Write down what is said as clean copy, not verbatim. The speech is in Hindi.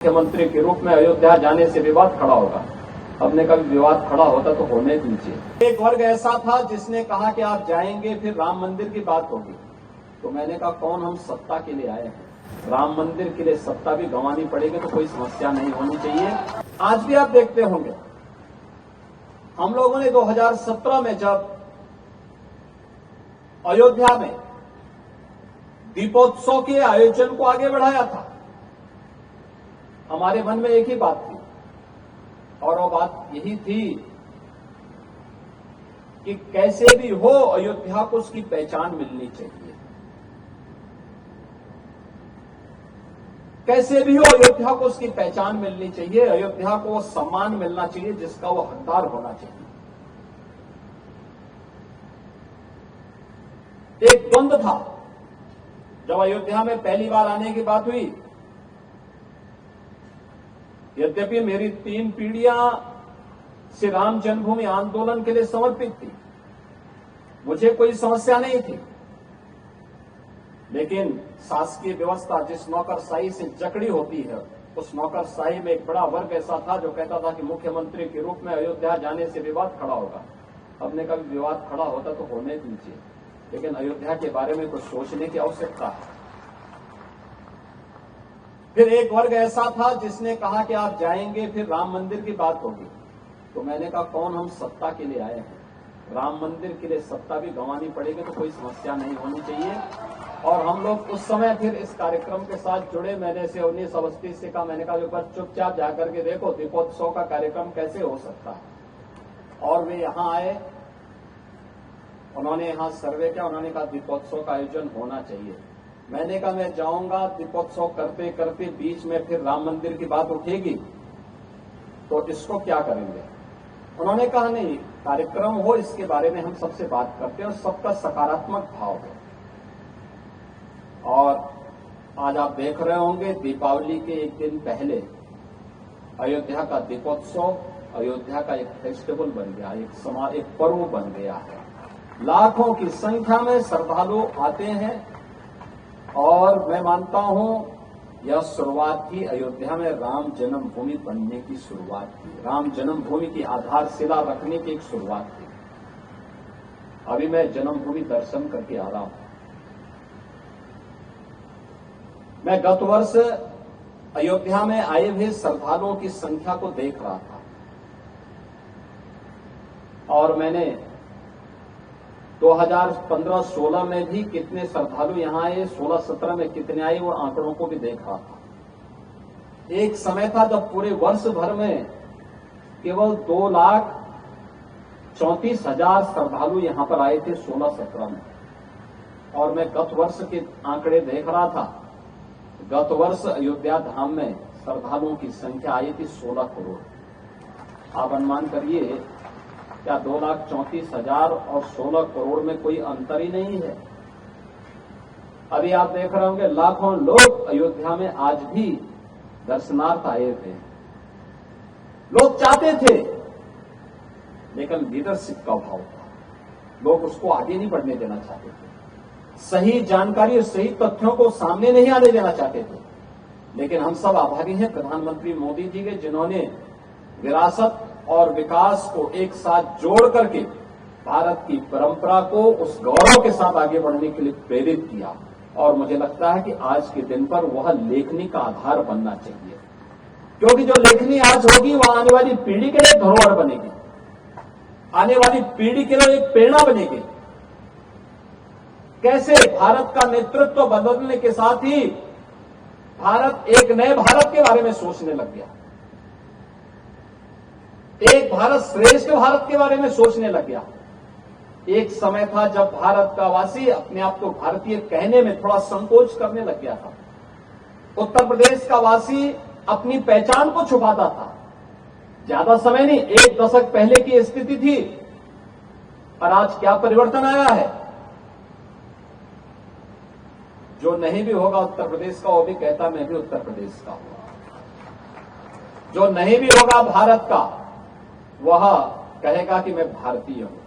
मुख्यमंत्री के रूप में अयोध्या जाने से विवाद खड़ा होगा। हमने कभी विवाद खड़ा होता तो होने दीजिए। एक वर्ग ऐसा था जिसने कहा कि आप जाएंगे फिर राम मंदिर की बात होगी, तो मैंने कहा कौन हम सत्ता के लिए आए हैं, राम मंदिर के लिए सत्ता भी गंवानी पड़ेगी तो कोई समस्या नहीं होनी चाहिए। आज भी आप देखते होंगे हम लोगों ने 2017 में जब अयोध्या में दीपोत्सव के आयोजन को आगे बढ़ाया था, हमारे मन में एक ही बात थी और वो बात यही थी कि कैसे भी हो अयोध्या को उसकी पहचान मिलनी चाहिए, कैसे भी हो अयोध्या को उसकी पहचान मिलनी चाहिए, अयोध्या को वो सम्मान मिलना चाहिए जिसका वो हकदार होना चाहिए। एक द्वंद्व था जब अयोध्या में पहली बार आने की बात हुई। यद्यपि मेरी 3 पीढ़ियां श्री राम जन्मभूमि आंदोलन के लिए समर्पित थी, मुझे कोई समस्या नहीं थी, लेकिन शासकीय व्यवस्था जिस नौकरशाही से जकड़ी होती है, उस नौकरशाही में एक बड़ा वर्ग ऐसा था जो कहता था कि मुख्यमंत्री के रूप में अयोध्या जाने से विवाद खड़ा होगा। हमने कभी विवाद खड़ा होता तो होने दीजिए, लेकिन अयोध्या के बारे में कुछ सोचने की आवश्यकता है। फिर एक वर्ग ऐसा था जिसने कहा कि आप जाएंगे फिर राम मंदिर की बात होगी, तो मैंने कहा कौन हम सत्ता के लिए आए हैं, राम मंदिर के लिए सत्ता भी गंवानी पड़ेगी तो कोई समस्या नहीं होनी चाहिए। और हम लोग उस समय फिर इस कार्यक्रम के साथ जुड़े। मैंने से 19 अवस्थी से कहा, मैंने कहा एक बार चुपचाप जाकर के देखो दीपोत्सव का कार्यक्रम कैसे हो सकता है। और वे यहां आए, उन्होंने यहां सर्वे किया, उन्होंने कहा दीपोत्सव का आयोजन होना चाहिए। मैंने कहा मैं जाऊंगा, दीपोत्सव करते करते बीच में फिर राम मंदिर की बात उठेगी तो इसको क्या करेंगे। उन्होंने कहा नहीं, कार्यक्रम हो इसके बारे में हम सबसे बात करते हैं और सबका सकारात्मक भाव हो। और आज आप देख रहे होंगे दीपावली के एक दिन पहले अयोध्या का दीपोत्सव अयोध्या का एक फेस्टिवल बन गया, एक पर्व बन गया है। लाखों की संख्या में श्रद्धालु आते हैं और मैं मानता हूं यह शुरुआत थी अयोध्या में राम जन्मभूमि बनने की शुरुआत थी, राम जन्मभूमि की आधारशिला रखने की एक शुरुआत थी। अभी मैं जन्मभूमि दर्शन करके आ रहा हूं। मैं गत वर्ष अयोध्या में आए हुए श्रद्धालुओं की संख्या को देख रहा था और मैंने 2015-16 में भी कितने श्रद्धालु यहां आए, 16-17 में कितने आए, वो आंकड़ों को भी देख रहा था। एक समय था जब पूरे वर्ष भर में केवल 2,34,000 श्रद्धालु यहां पर आए थे 16-17 में। और मैं गत वर्ष के आंकड़े देख रहा था, गत वर्ष अयोध्या धाम में श्रद्धालुओं की संख्या आई थी 16 करोड़। आप अनुमान करिए क्या 2,34,000 और 16 करोड़ में कोई अंतर ही नहीं है। अभी आप देख रहे होंगे लाखों लोग अयोध्या में आज भी दर्शनार्थ आए थे। लोग चाहते थे, लेकिन लीडरशिप का अभाव था, लोग उसको आगे नहीं बढ़ने देना चाहते थे, सही जानकारी और सही तथ्यों को सामने नहीं आने देना चाहते थे। लेकिन हम सब आभारी हैं प्रधानमंत्री मोदी जी के, जिन्होंने विरासत और विकास को एक साथ जोड़ करके भारत की परंपरा को उस गौरव के साथ आगे बढ़ने के लिए प्रेरित किया। और मुझे लगता है कि आज के दिन पर वह लेखनी का आधार बनना चाहिए, क्योंकि जो लेखनी आज होगी वह आने वाली पीढ़ी के लिए धरोहर बनेगी, आने वाली पीढ़ी के लिए एक प्रेरणा बनेगी। कैसे भारत का नेतृत्व बदलने के साथ ही भारत एक नए भारत के बारे में सोचने लग गया, एक भारत श्रेष्ठ भारत के बारे में सोचने लग गया। एक समय था जब भारत का वासी अपने आप को भारतीय कहने में थोड़ा संकोच करने लग गया था। उत्तर प्रदेश का वासी अपनी पहचान को छुपाता था। ज्यादा समय नहीं, 1 दशक पहले की स्थिति थी, और आज क्या परिवर्तन आया है। जो नहीं भी होगा उत्तर प्रदेश का वो भी कहता मैं भी उत्तर प्रदेश का हूं। जो नहीं भी होगा भारत का वह कहेगा कि मैं भारतीय हूं।